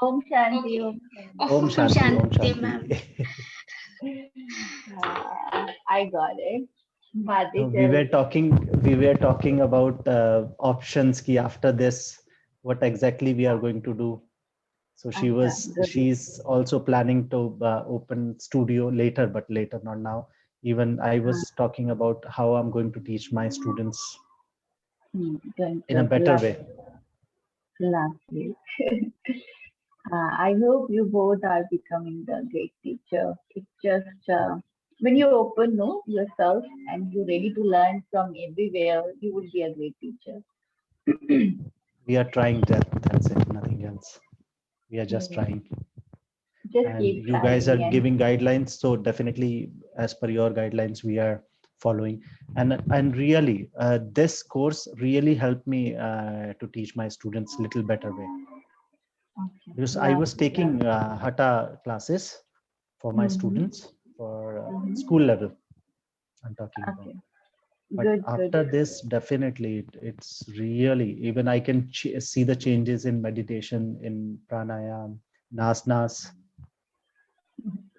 Om Shanti, Okay. Om Om Shanti. Shanti, Om Shanti, ma'am. Shanti. I got it. Bhati, We were talking about options ki after this, what exactly we are going to do. So she's also planning to open studio later, but later, not now. Even I was talking about how I'm going to teach my students in a better way. Lovely. I hope you both are becoming the great teacher. It's just when you open yourself and you're ready to learn from everywhere, you will be a great teacher. We are trying that. That's it. Nothing else. We are just trying. Just And keep you guys are trying. giving guidelines, so definitely as per your guidelines we are following, and really this course really helped me to teach my students little better way, because I was taking hatha classes for my students for school level I'm talking about. But after this, definitely it's really, even I can see the changes in meditation, in pranayam, asanas.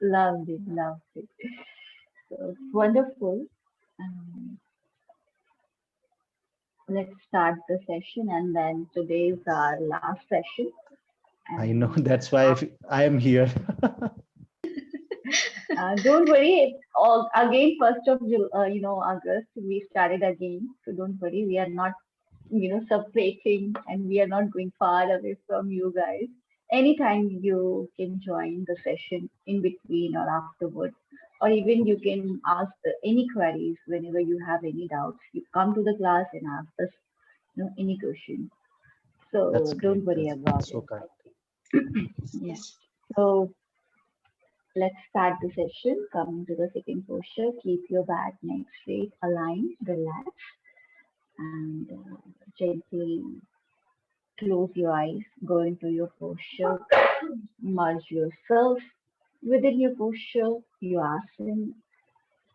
Loved it. So it's wonderful. Let's start the session, and then today is our last session. I know, that's why I am here. Don't worry, it's all again 1st of August. We started again, so don't worry. We are not separating, and we are not going far away from you guys. Anytime you can join the session in between or afterwards, or even you can ask any queries whenever you have any doubts. You come to the class and ask us, any question. So That's don't great. worry about so it. kind. Yes. So let's start the session. Coming to the second posture, keep your back, neck straight, aligned, relax, and gently close your eyes, go into your posture, merge yourself within your posture, you asana,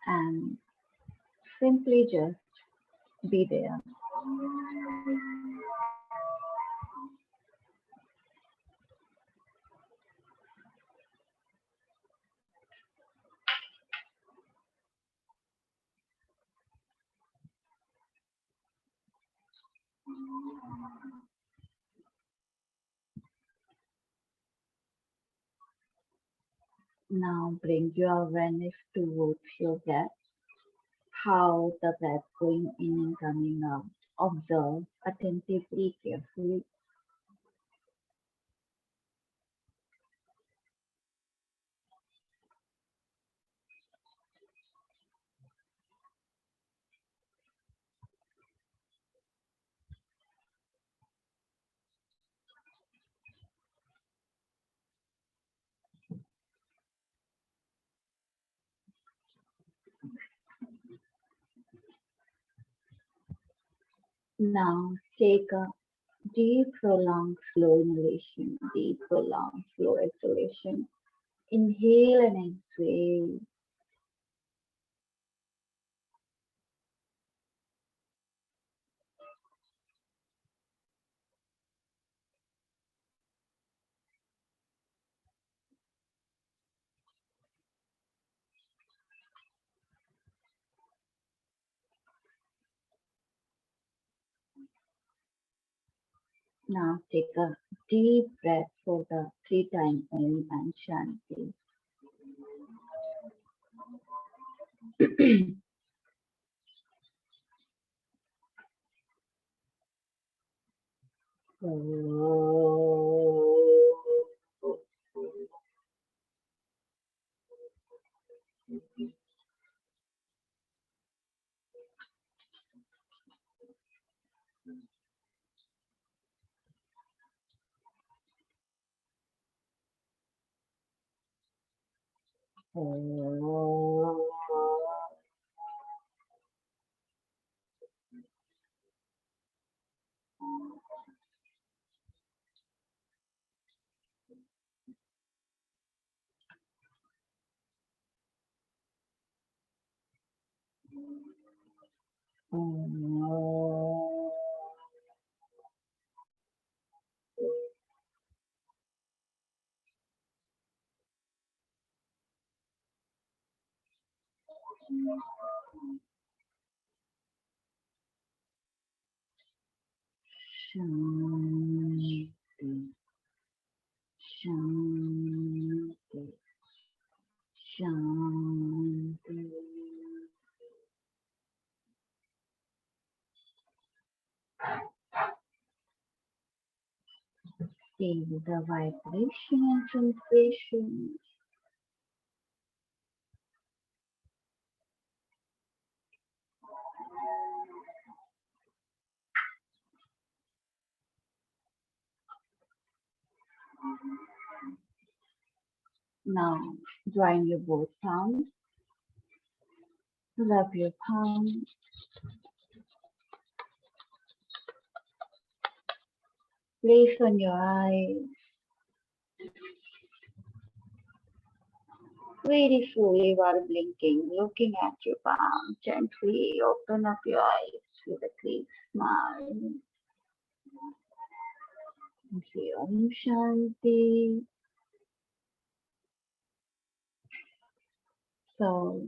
and simply just be there. Now bring your awareness towards your breath, how the breath going in and coming out. Observe attentively, carefully. Now take a deep, prolonged, slow inhalation, deep, prolonged, slow exhalation. Inhale and exhale. Now take a deep breath for the 3 times Om and Shanti. Shanti, Shanti, Shanti. Feel the vibration and sensation. Now join your both palms. Rub your palms. Place on your eyes. Very slowly while blinking, looking at your palm. Gently open up your eyes with a clear smile. And say Om Shanti. So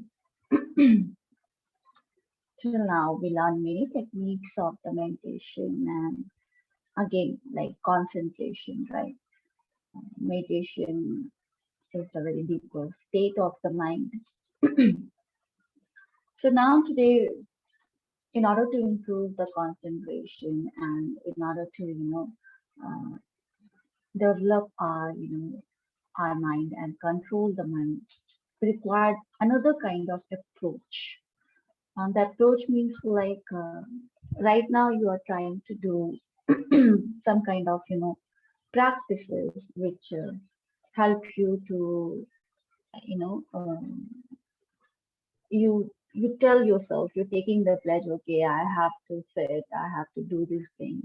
till now we learn many techniques of the meditation and again like concentration, right? Meditation is a very deeper state of the mind. So now today, in order to improve the concentration and in order to, uh, develop our, our mind and control the mind, we require another kind of approach. And the approach means like right now you are trying to do some kind of, practices which help you to, you know, um, you tell yourself you're taking the pledge, okay, I have to sit, I have to do this thing.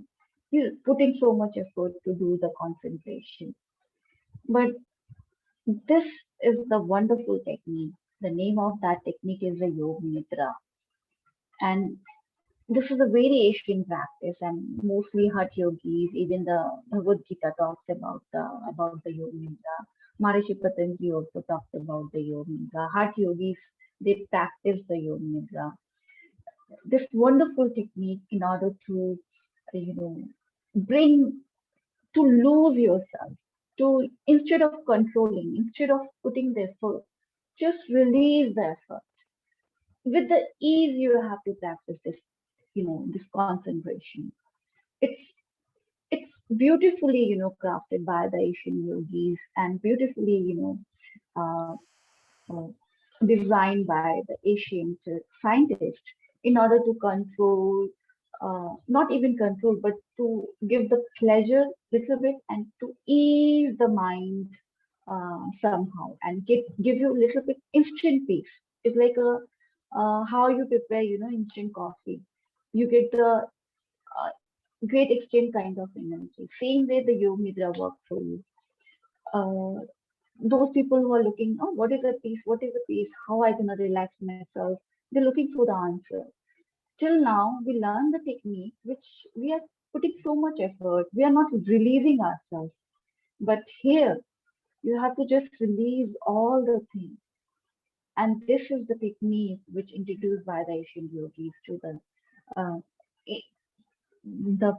You're putting so much effort to do the concentration. But this is the wonderful technique. The name of that technique is the yognidra. And this is a very ancient practice and mostly Hatha yogis, even the Bhagavad Gita talks about the yognidra. Maharishi Patanjali also talked about the yognidra. Hatha yogis, they practice the yognidra. This wonderful technique in order to, you know, bring to lose yourself, to instead of controlling, instead of putting the effort, just release the effort. With the ease you have to practice this, this concentration. It's it's beautifully, crafted by the Asian yogis and beautifully, uh, uh, designed by the ancient scientists in order to control, not even control, but to give the pleasure little bit and to ease the mind somehow and give you a little bit instant peace. It's like a how you prepare, instant coffee. You get the great exchange kind of energy. Same way the yoga nidra works for you. Uh, those people who are looking, oh, what is the peace? What is the peace? How I gonna relax myself? They're looking for the answer. Till now, we learn the technique which we are putting so much effort. We are not releasing ourselves. But here, you have to just release all the things. And this is the technique which introduced by the Asian yogis to uh, i- the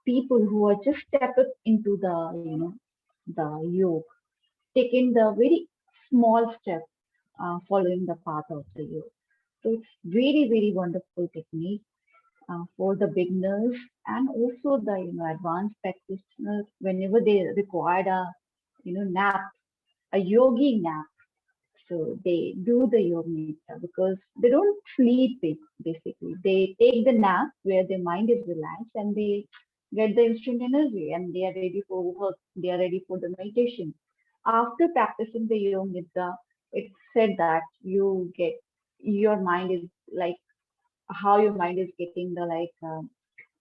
people who are just stepping into the, the yoga, taking the very small step, following the path of the yoga. So it's very, very wonderful technique for the beginners and also the, advanced practitioners whenever they require a, nap, a yogi nap. So they do the yoga nidra because they don't sleep basically. They take the nap where their mind is relaxed and they get the instant energy and they are ready for work. They are ready for the meditation. After practicing the yoga nidra, it's said that you get your mind is like how your mind is getting the like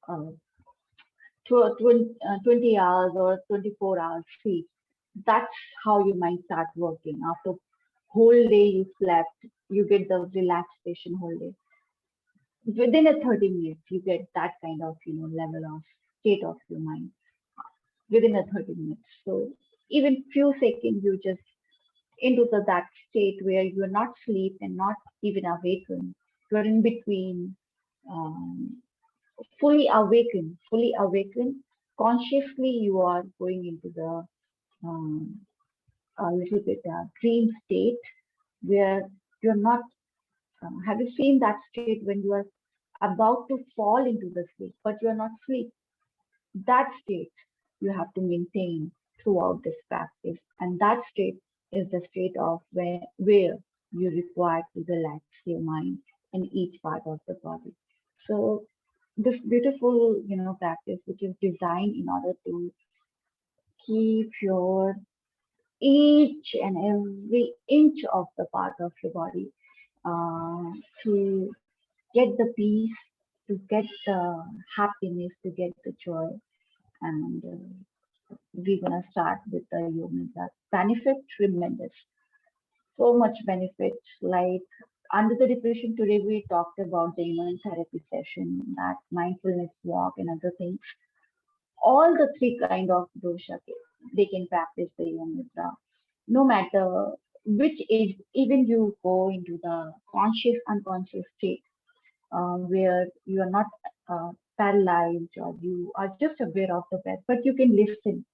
uh, 20 hours or 24 hours sleep. That's how your mind start working. After whole day you slept, you get the relaxation whole day. Within a 30 minutes, you get that kind of, level of state of your mind within a 30 minutes. So even few seconds, you just that state where you are not asleep and not even awakened. You are in between, um, fully awakened. Consciously, you are going into the um, a little bit dream state where you're not. Have you seen that state when you are about to fall into the sleep, but you are not asleep? That state you have to maintain throughout this practice, and that state is the state of where you require to relax your mind and each part of the body. So this beautiful, practice, which is designed in order to keep your each and every inch of the part of your body, uh, to get the peace, to get the happiness, to get the joy. And we're going to start with the yoga. Benefit tremendous. So much benefit. Like under the depression today, we talked about the human therapy session, that mindfulness walk and other things. All the three kind of dosha, they can practice the yoga. No matter which age, even you go into the conscious, unconscious state, where you are not paralyzed or you are just aware of the breath, but you can listen.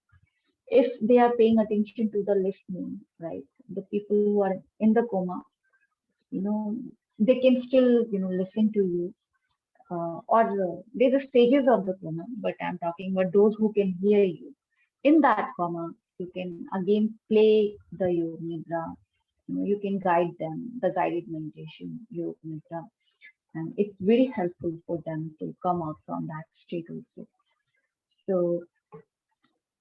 If they are paying attention to the listening, right? The people who are in the coma, you know, they can still, listen to you. Or there's the stages of the coma, but I'm talking about those who can hear you. In that coma, you can again play the yoga nidra. You can guide them, the guided meditation, yoga nidra, and it's very helpful for them to come out from that state also. So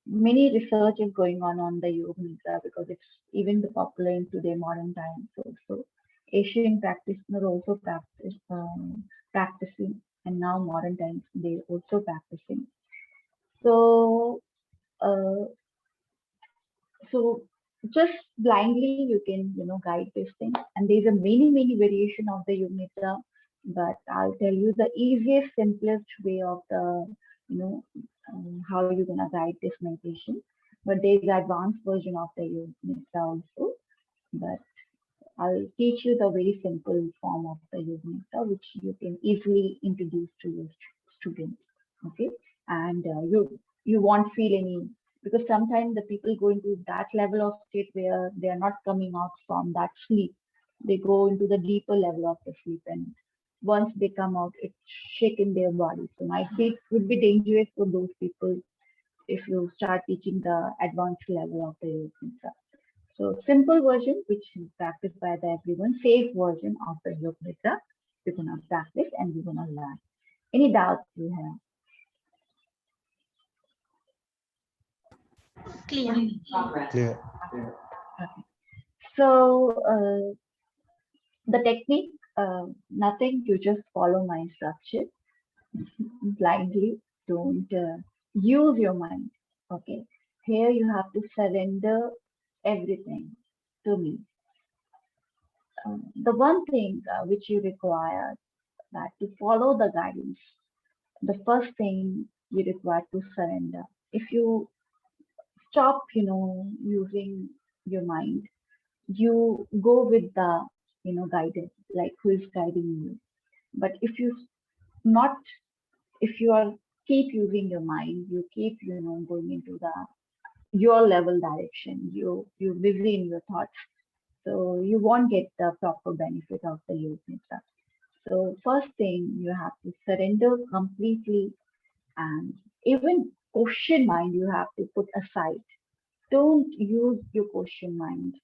many research is going on the yoga nidra because it's even the popular in today modern times also. Asian practitioner also practicing, and now modern times they also practicing. So uh, so just blindly you can guide this thing, and there's a many variation of the yoga nidra, but I'll tell you the easiest simplest way of the you know how you're gonna guide this meditation. But there's advanced version of the yoga nidra also, but I'll teach you the very simple form of the yoga nidra, which you can easily introduce to your students. Okay, and you won't feel any, because sometimes the people go into that level of state where they are not coming out from that sleep. They go into the deeper level of the sleep, and once they come out, it's shaking their body. So might be it would be dangerous for those people if you start teaching the advanced level of the yoga nidra. So simple version, which is practiced by the everyone, safe version of the yoga nidra. We're gonna practice and we're gonna learn. Any doubts you have? Clear. Clear. Okay. So the technique, nothing. You just follow my instruction blindly. Don't use your mind. Okay. Here you have to surrender everything to me. The one thing which you require, that to follow the guidance, the first thing you require to surrender. If you stop, using your mind, you go with the, guidance, like who is guiding you. But if you not, if you are keep using your mind, you keep, going into the your level direction. You busy in your thoughts, so you won't get the proper benefit of the yoga. So first thing you have to surrender completely, and even question mind you have to put aside. Don't use your question mind.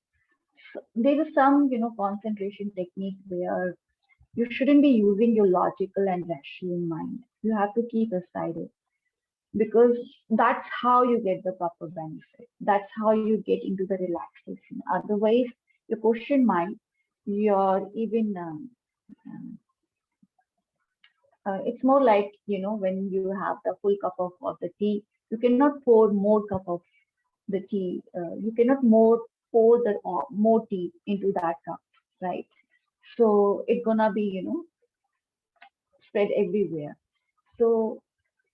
There is some, concentration technique where you shouldn't be using your logical and rational mind. You have to keep aside it, because that's how you get the proper benefit. That's how you get into the relaxation. Otherwise, your question mind, your even it's more like, when you have the full cup of the tea, you cannot pour more cup of the tea. You cannot pour the more tea into that cup, right? So it's gonna be, spread everywhere. So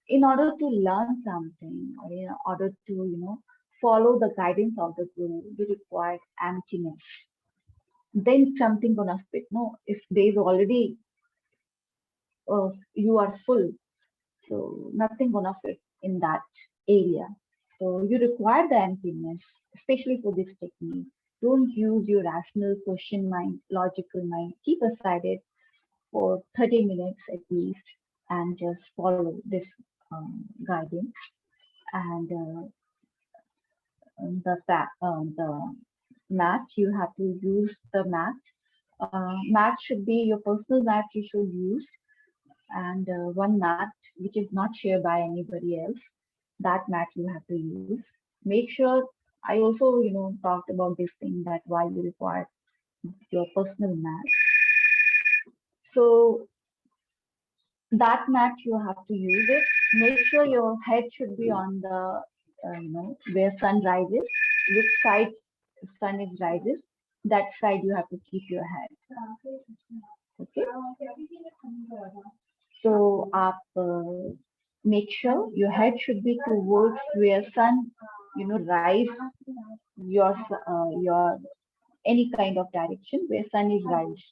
in order to learn something, or in order to, follow the guidance of the guru, you require emptiness. Then something gonna fit. No, if there's already you are full, so nothing gonna fit in that area. So you require the emptiness, especially for this technique. Don't use your rational question mind, logical mind. Keep aside it for 30 minutes at least and just follow this guidance. And the mat, you have to use the mat. Mat should be your personal mat you should use, and one mat which is not shared by anybody else. That mat you have to use. Make sure, I also talked about this thing, that why you require your personal mat. So that mat you have to use it. Make sure your head should be on the where sun rises, which side sun is rises, that side you have to keep your head. Okay. So make sure your head should be towards where sun rise, your any kind of direction where sun is rise.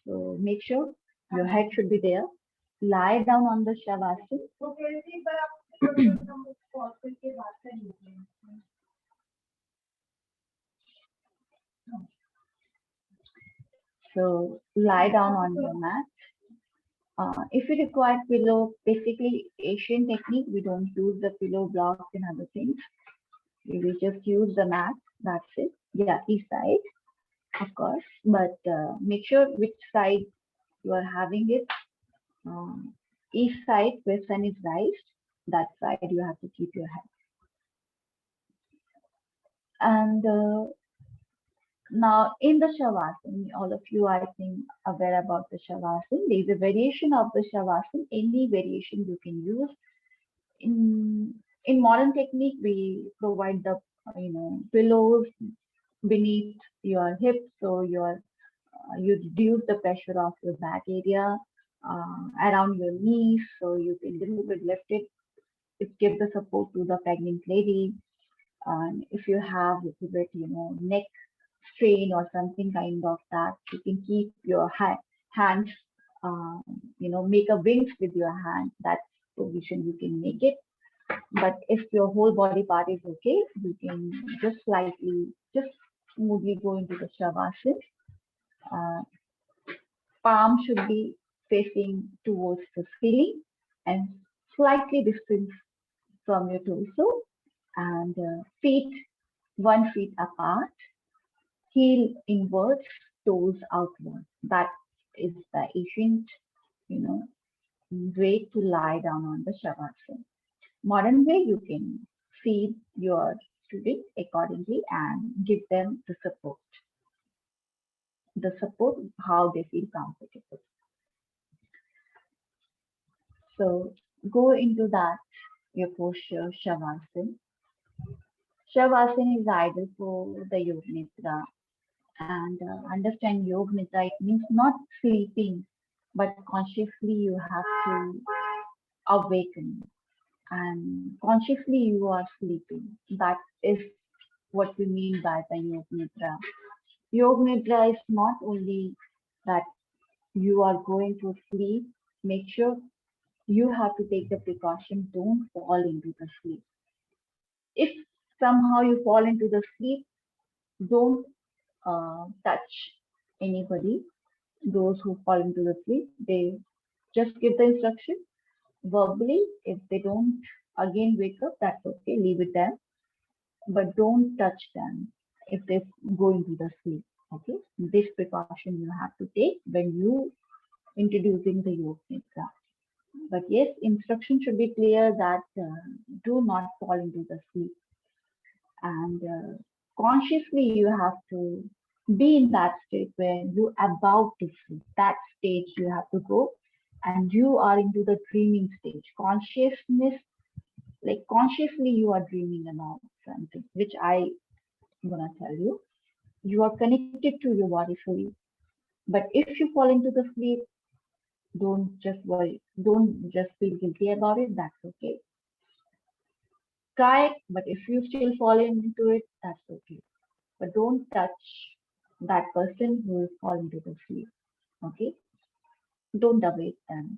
So make sure your head should be there. Lie down on the Shavasana. So lie down on your mat. If you require pillow, basically Asian technique, we don't use the pillow blocks and other things. We will just use the mat. That's it. Yeah, east side, of course. But make sure which side you are having it. East side where sun is raised, that side you have to keep your head. And now in the Shavasana, all of you I think aware about the Shavasana. There is a variation of the Shavasana. Any variation you can use. In modern technique, we provide the pillows beneath your hips, so you reduce the pressure of your back area around your knees, so you can a little bit lift it. It gives the support to the pregnant lady. And if you have a little bit neck strain or something kind of that, you can keep your hands make a wings with your hand. That position you can make it. But if your whole body part is okay, you can just smoothly go into the Shavasana. Palm should be facing towards the ceiling and slightly distant from your torso, and feet 1 feet apart, heel inwards, toes outward. That is the ancient, way to lie down on the Shavasana. Modern way, you can feed your students accordingly and give them the support how they feel comfortable. So go into that, your posture, Shavasana. Shavasana is ideal for the yognidra. And understand yognidra, it means not sleeping, but consciously you have to awaken. And consciously you are sleeping. That is what we mean by the yognidra. Yognidra is not only that you are going to sleep, make sure you have to take the precaution, don't fall into the sleep. If somehow you fall into the sleep, don't touch anybody. Those who fall into the sleep, they just give the instruction verbally. If they don't again wake up, that's okay, leave it there. But don't touch them if they go into the sleep. Okay, this precaution you have to take when you introducing the yognidra. But yes, instruction should be clear that do not fall into the sleep. And consciously you have to be in that state where you are about to sleep. That stage you have to go, and you are into the dreaming stage. Consciousness, like consciously you are dreaming about something, which I'm gonna tell you. You are connected to your body fully. But if you fall into the sleep, don't just worry. Don't just feel guilty about it. That's okay. Try it, but if you still fall into it, that's okay. But don't touch that person who is falling to the sleep. Okay? Don't awake them.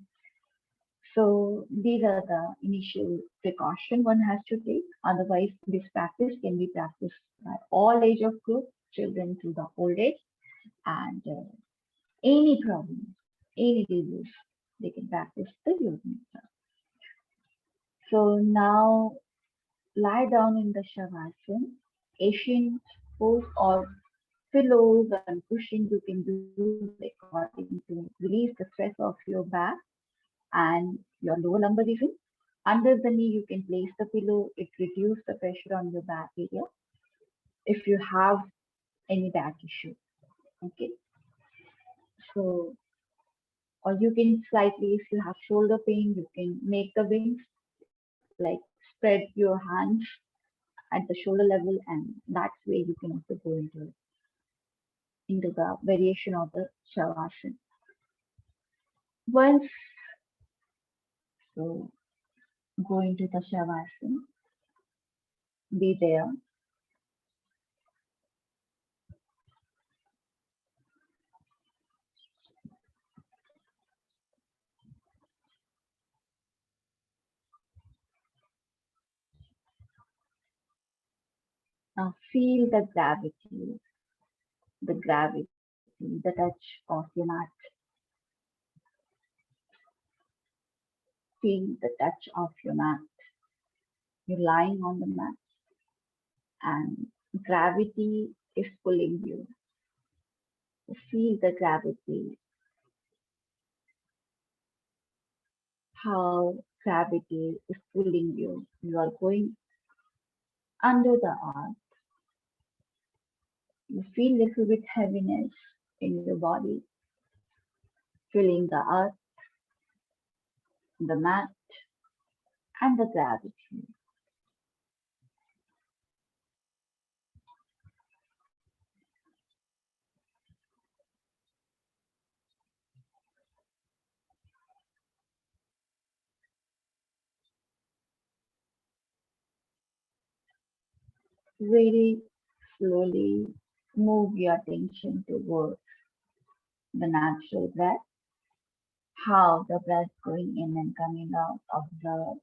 So these are the initial precaution one has to take. Otherwise, this practice can be practiced by all age of group, children to the old age, and any problem, any disease, they can practice the yoga. So now lie down in the Shavasana. Asian pose or pillows and cushions you can use according to release the stress of your back and your lower lumbar region. Under the knee, you can place the pillow. It reduces the pressure on your back area if you have any back issue. Okay, so or you can slightly, if you have shoulder pain, you can make the wings like spread your hands at the shoulder level, and that's where you can also go into the variation of the Shavasana. Once so go into the Shavasana, be there. Now feel the touch of your mat. Feel the touch of your mat. You're lying on the mat and gravity is pulling you. Feel the gravity, how gravity is pulling you. You are going under the earth. You feel little bit heaviness in your body, feeling the earth, the mat, and the gravity. Very slowly move your attention towards the natural breath, how the breath going in and coming out. Observe.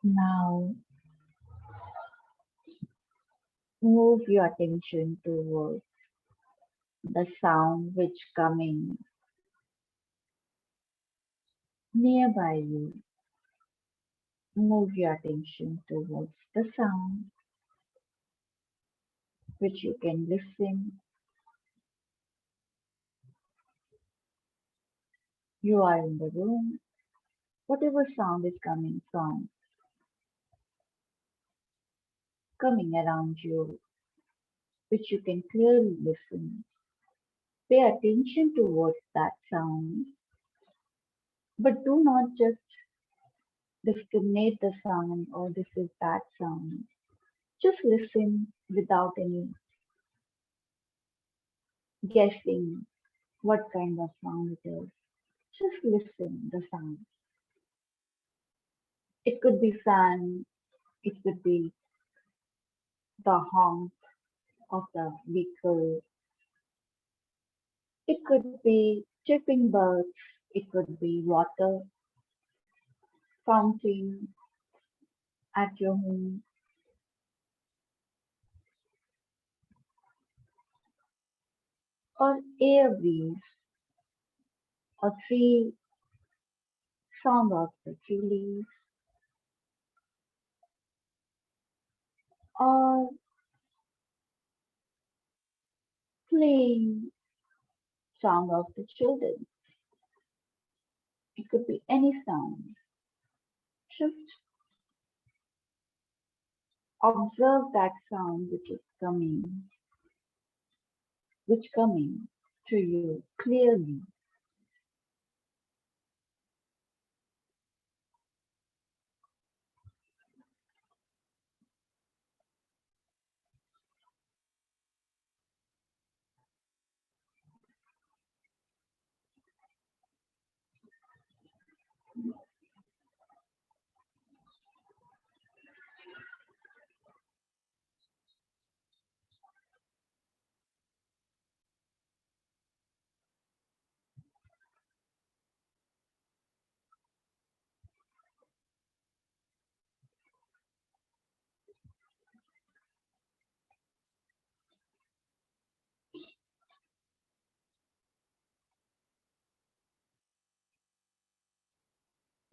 Now move your attention towards the sound which coming nearby you. Move your attention towards the sound which you can listen. You are in the room. Whatever sound is coming around you, which you can clearly listen. Pay attention towards that sound, but do not just discriminate the sound or this is that sound. Just listen without any guessing what kind of sound it is. Just listen the sound. It could be fan, it could be the honk of the vehicle, it could be chirping birds, it could be water fountain at your home, or air breeze, or tree Sound of the tree leaves, or playing sound of the children. It could be any sound. Just observe that sound which coming to you clearly.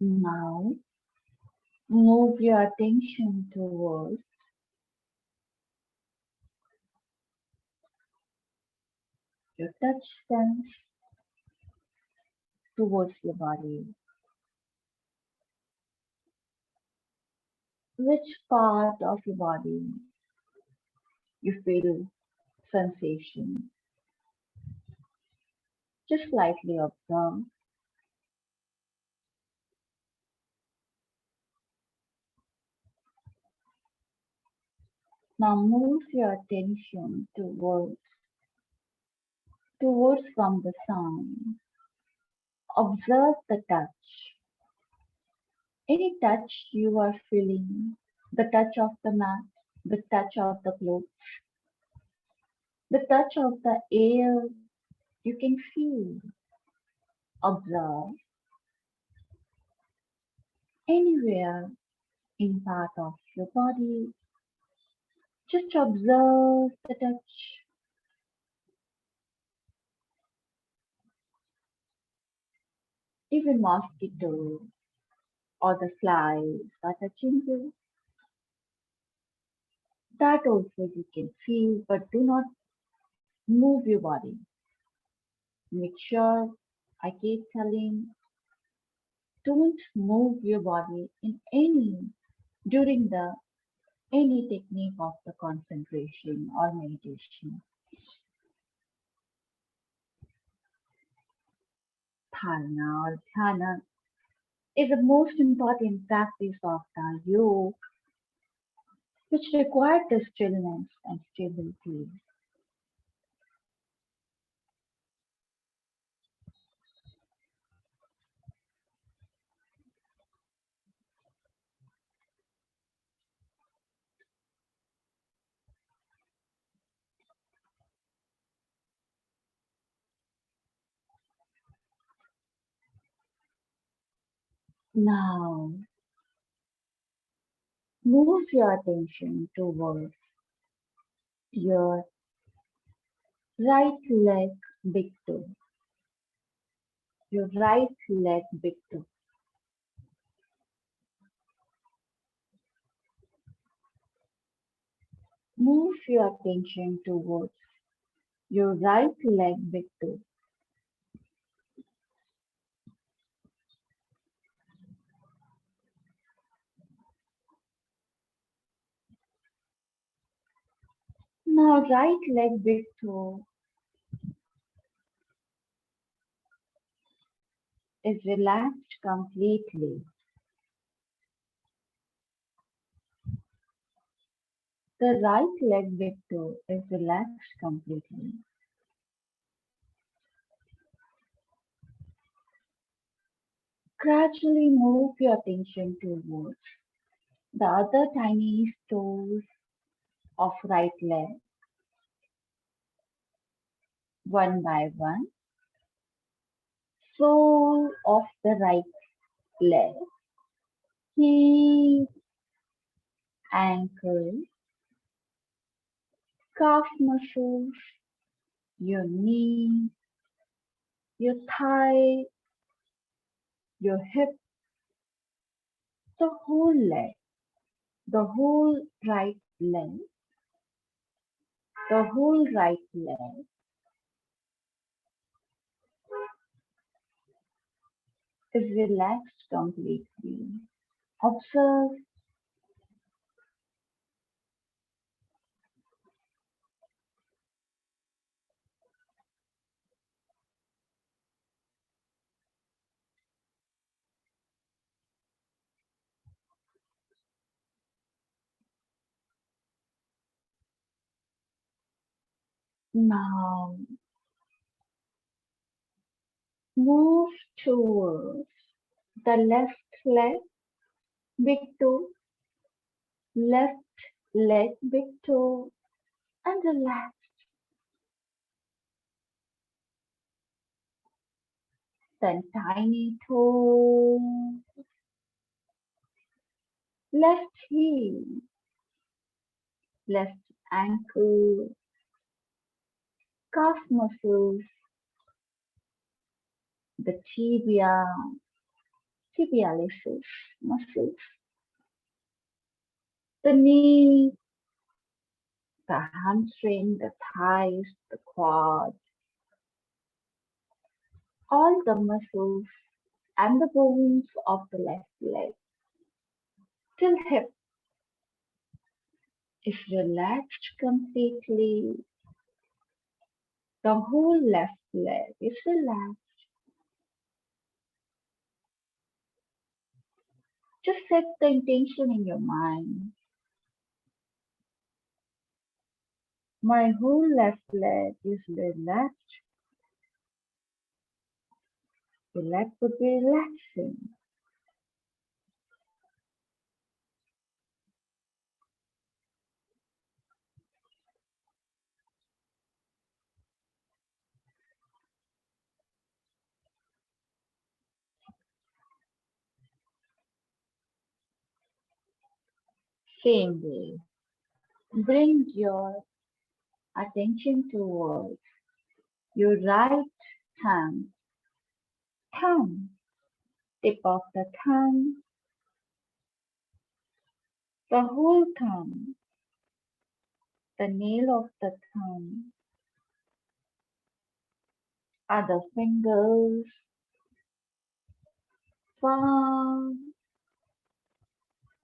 Now move your attention towards your touch sense, towards your body. Which part of your body you feel sensation? Just slightly observe. Now move your attention towards from the sound. Observe the touch. Any touch you are feeling, the touch of the mat, the touch of the clothes, the touch of the air you can feel. Observe anywhere in part of your body. Just observe the touch. Even mosquito or the flies are touching you. That also you can feel, but do not move your body. Make sure, I keep telling, don't move your body in during the any technique of the concentration or meditation. Dharana or dhyana is the most important practice of the yoga, which requires the stillness and stability. Now, move your attention towards your right leg big toe. Your right leg big toe. Move your attention towards your right leg big toe. Now, right leg big toe is relaxed completely. The right leg big toe is relaxed completely. Gradually move your attention towards the other tiny toes of right leg, one by one. Sole of the right leg, hip, ankle, calf muscles, your knee, your thigh, your hip, the whole leg, the whole right leg, the whole right leg is relaxed completely. Observe now. Move towards the left leg, big toe, left leg, big toe, and relax. Then tiny toe, left heel, left ankle, calf muscles, the tibialis muscles, the knee, the hamstring, the thighs, the quad, all the muscles and the bones of the left leg till hip is relaxed completely. The whole left leg is relaxed. Just set the intention in your mind. My whole left leg is relaxed. The leg would be relaxing. Same way. Bring your attention towards your right hand, thumb, tip of the thumb, the whole thumb, the nail of the thumb, other fingers, palm,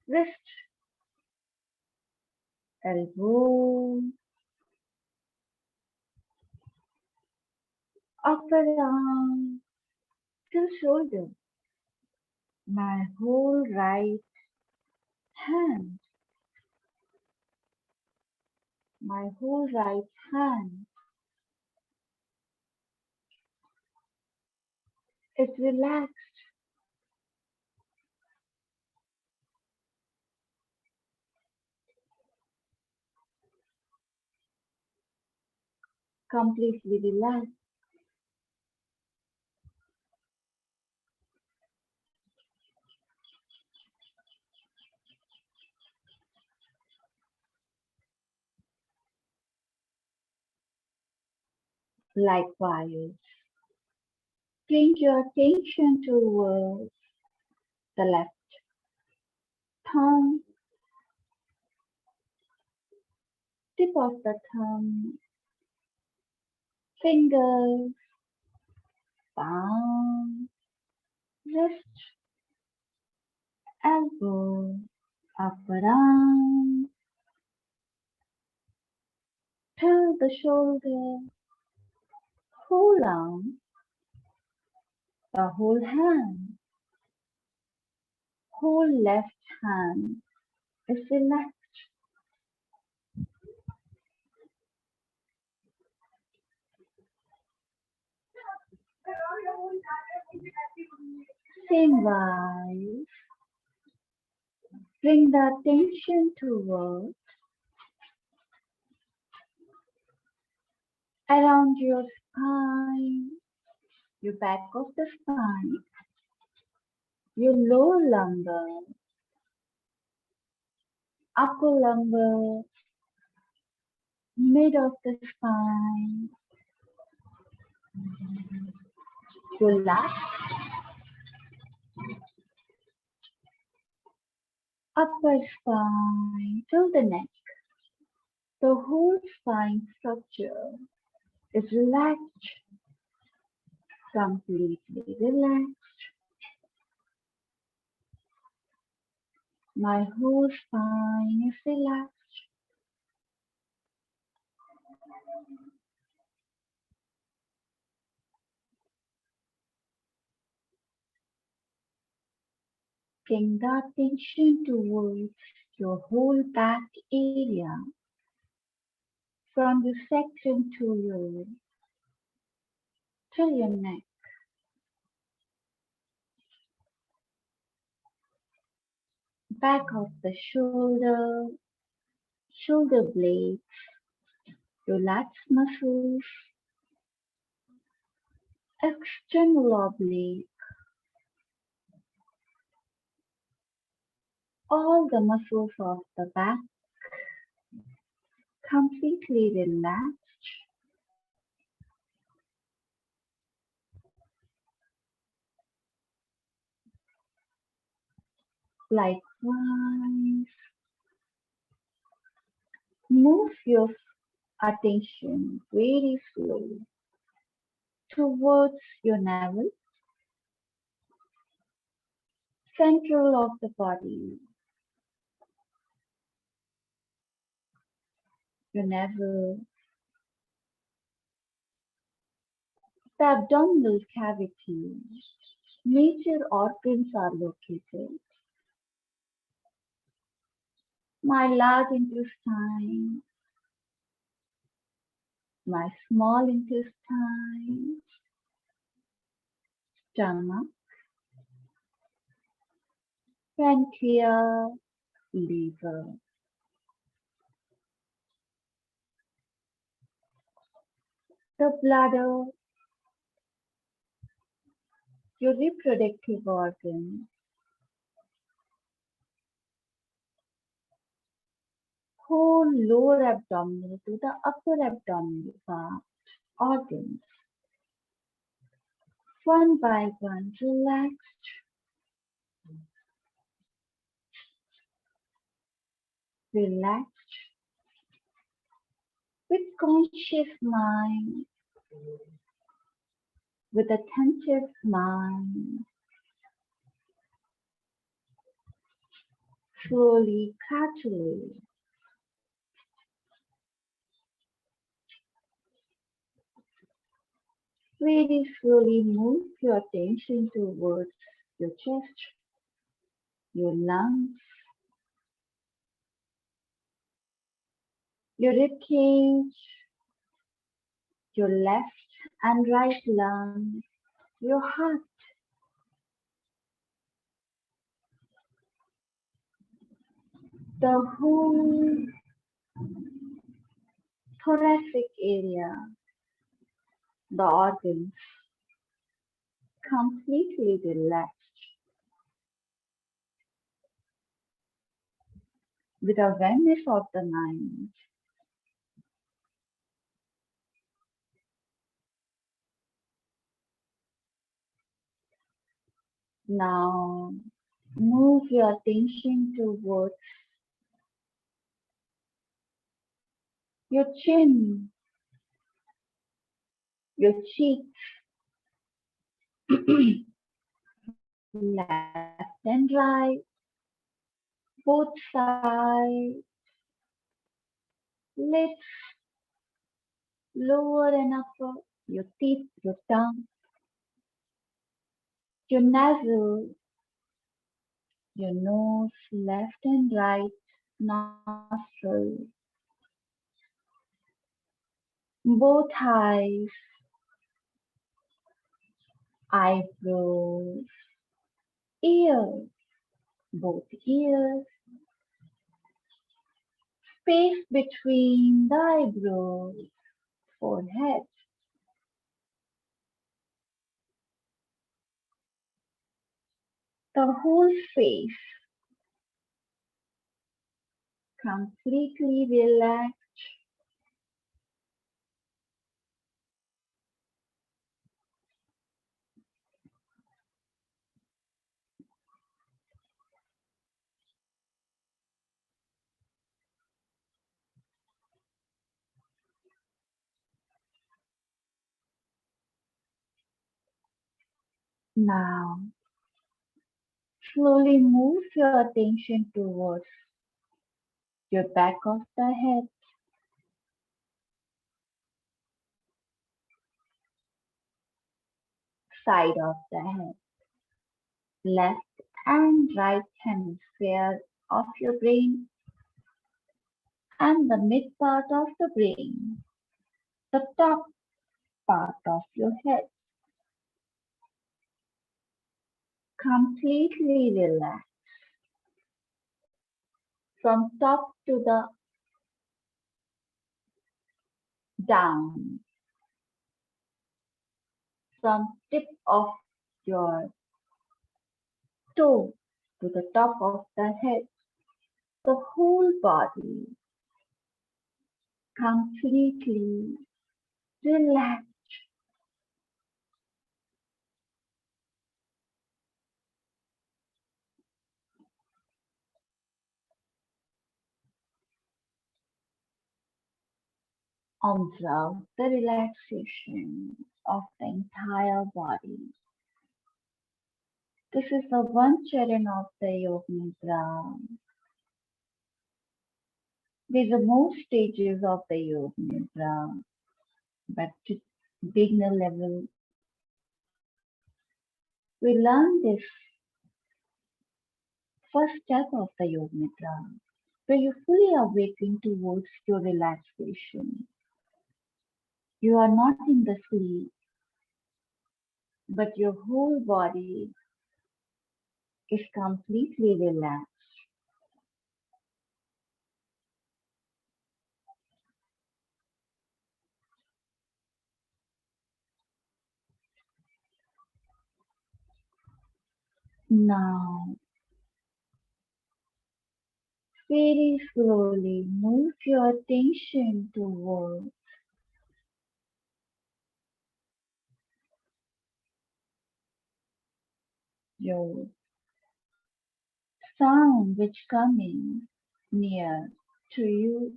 wrist, elbow, upper arm till shoulder. My whole right hand, my whole right hand is relaxed, completely relaxed. Likewise, bring your attention towards the left thumb, tip of the thumb, fingers, palm, wrist, elbow, upper arm, till the shoulder, whole arm, the whole hand, whole left hand is relaxed. Same wise, bring the attention towards around your spine, your back of the spine, your lower lumbar, upper lumbar, mid of the spine, your lap, upper spine till the neck. The whole spine structure is relaxed, completely relaxed. My whole spine is relaxed. Bring the attention towards your whole back area from the sacrum till your neck. Back of the shoulder blades, relaxed muscles, external oblique, all the muscles of the back completely relaxed. Likewise, move your attention very slowly towards your navel, central of the body. Your navel, the abdominal cavity, major organs are located. My large intestine, my small intestine, stomach, pancreas, liver. The bladder, your reproductive organ, whole lower abdominal to the upper abdominal part, organs, one by one, relaxed, relaxed, with conscious mind, with attentive mind, slowly, gradually, very slowly move your attention towards your chest, your lungs, your rib cage, your left and right lung, your heart, the whole thoracic area, the organs completely relaxed with awareness of the mind. Now move your attention towards your chin, your cheeks, left and right, both sides, lips, lower and upper, your teeth, your tongue, your nasal, your nose, left and right, nostrils, both eyes, eyebrows, ears, both ears, space between the eyebrows, forehead, the whole face, completely relaxed. Now, slowly move your attention towards your back of the head, side of the head, left and right hemisphere of your brain, and the mid part of the brain, the top part of your head. Completely relaxed from top to the down, from tip of your toe to the top of the head, the whole body completely relaxed. Observe the relaxation of the entire body. This is the one chरण of the yognidra. There are more stages of the yognidra, but to beginner level, we learn this first step of the yognidra, where you fully awaken towards your relaxation. You are not in the sleep, but your whole body is completely relaxed. Now, very slowly move your attention towards your sound which coming near to you.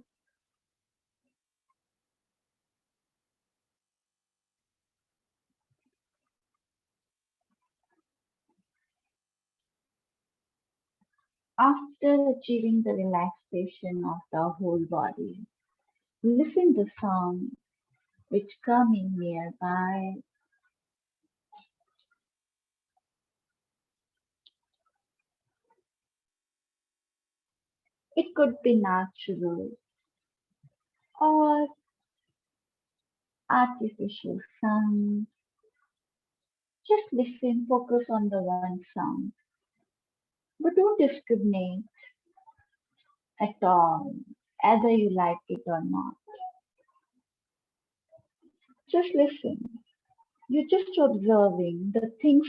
After achieving the relaxation of the whole body, listen the sound which coming nearby. It could be natural or artificial sound. Just listen, focus on the one sound. But don't discriminate at all, either you like it or not. Just listen. You're just observing the things,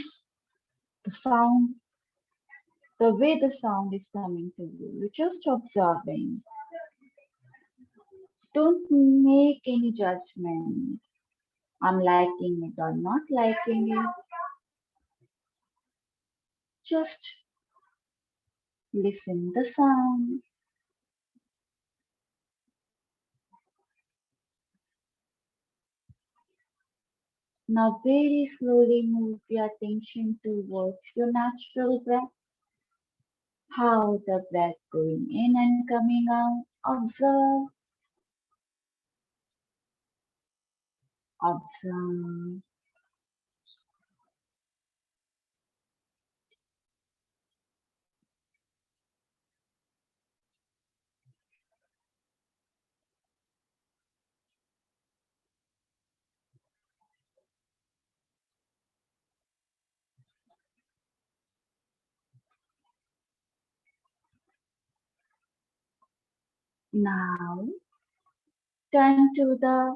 the sound, the way the sound is coming to you. You're just observing. Don't make any judgment. I'm liking it or not liking it. Just listen the sound. Now very slowly move your attention towards your natural breath. How the breath going in and coming out. Observe, observe. Now turn to the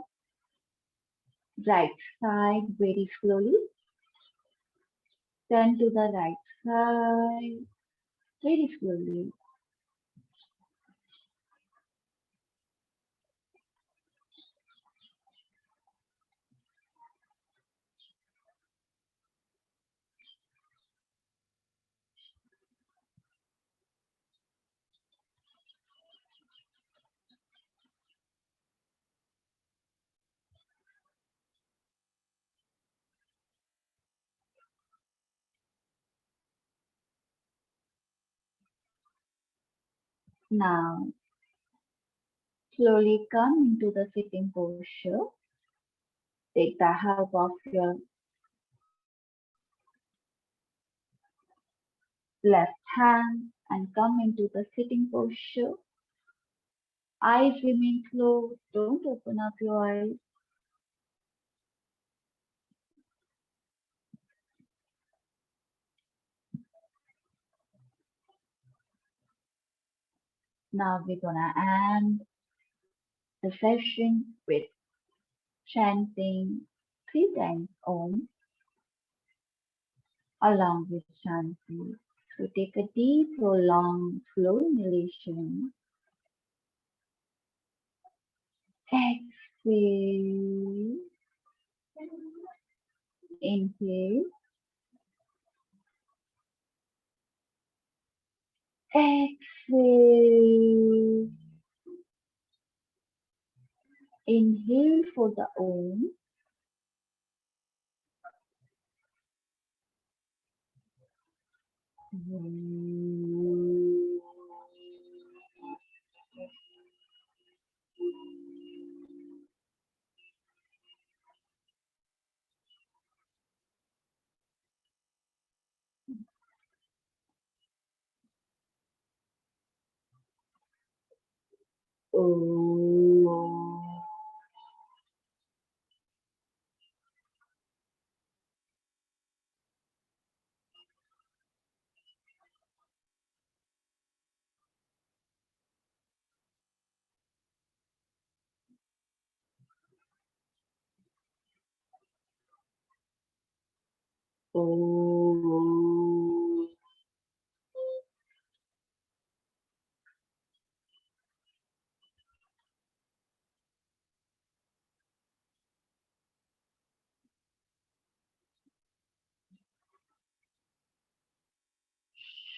right side very slowly. Turn to the right side very slowly. Now, slowly come into the sitting posture. Take the help of your left hand and come into the sitting posture. Eyes remain closed. Don't open up your eyes. Now we're gonna end the session with chanting 3 times Om along with chanting. So take a deep, prolonged, slow inhalation. Exhale. Inhale. Exhale. Inhale for the Om. Om.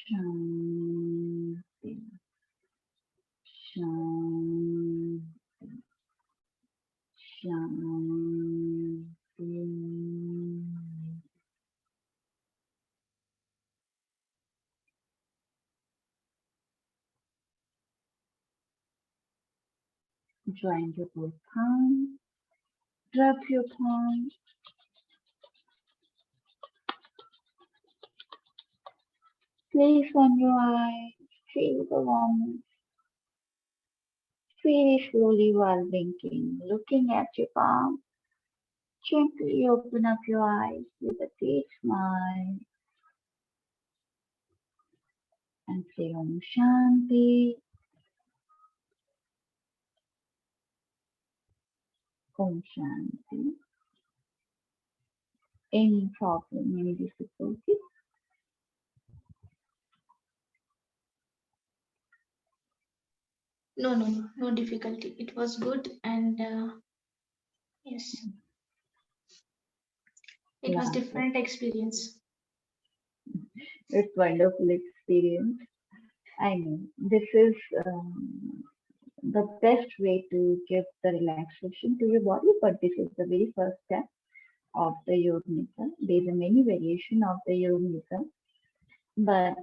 Shanti. Shanti. Shanti. Join your both palms. Drop your palms. Place on your eyes. Feel the warmth. Very slowly while blinking, looking at your palm. Gently open up your eyes with a deep smile and say Om Shanti. Om Shanti. Any problem, any difficulty? No difficulty. It was good, and yes, it was Wonderful. different experience. It's wonderful experience. I mean, this is the best way to give the relaxation to your body, but this is the very first step of the yoga nidra. There's a many variation of the yoga nidra, but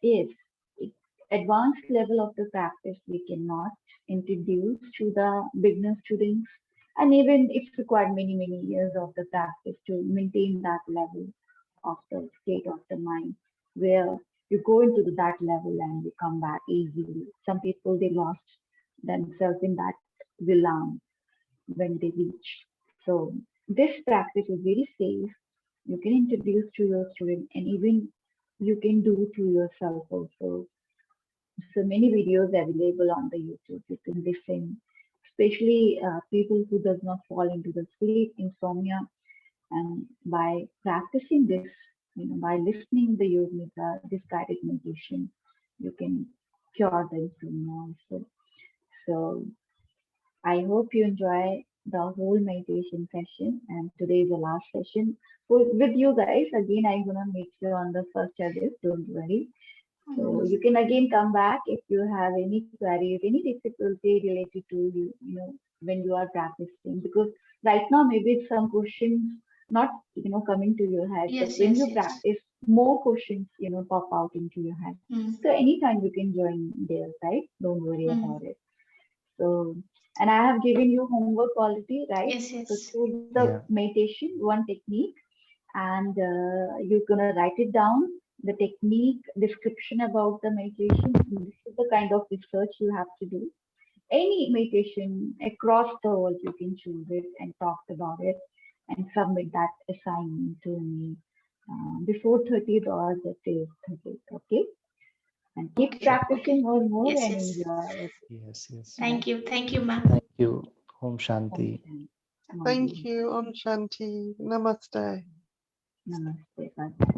yes, advanced level of the practice we cannot introduce to the beginner students, and even it's required many years of the practice to maintain that level of the state of the mind where you go into that level and you come back easily. Some people they lost themselves in that realm when they reach. So this practice is very safe. You can introduce to your student and even you can do to yourself also. So many videos available on the YouTube. You can listen, especially people who does not fall into the sleep insomnia, and by practicing this, by listening the yoga nidra, this guided meditation, you can cure the insomnia also. So I hope you enjoy the whole meditation session, and today is the last session. So with you guys, again, I'm gonna make you on the first service. Don't worry. So you can again come back if you have any queries, any difficulty related to when you are practicing. Because right now maybe some questions not coming to your head, but Yes, when yes, you yes. practice, more questions, pop out into your head. Mm. So anytime you can join there, right? Don't worry Mm. about it. So, and I have given you homework already, right? Yes, So yes. choose the Yeah. meditation, one technique, and you're gonna write it down. The technique description about the meditation. This is the kind of research you have to do. Any meditation across the world, you can choose it and talk about it and submit that assignment to me before 30th or the day 30th. Okay, and keep Okay, okay. practicing more and more Yes, and yes. enjoy it. Yes, yes. Right. Thank you, ma'am. Thank you. Om Om Shanti. Shanti. Thank you. Om Shanti. Namaste. Namaste. Bye.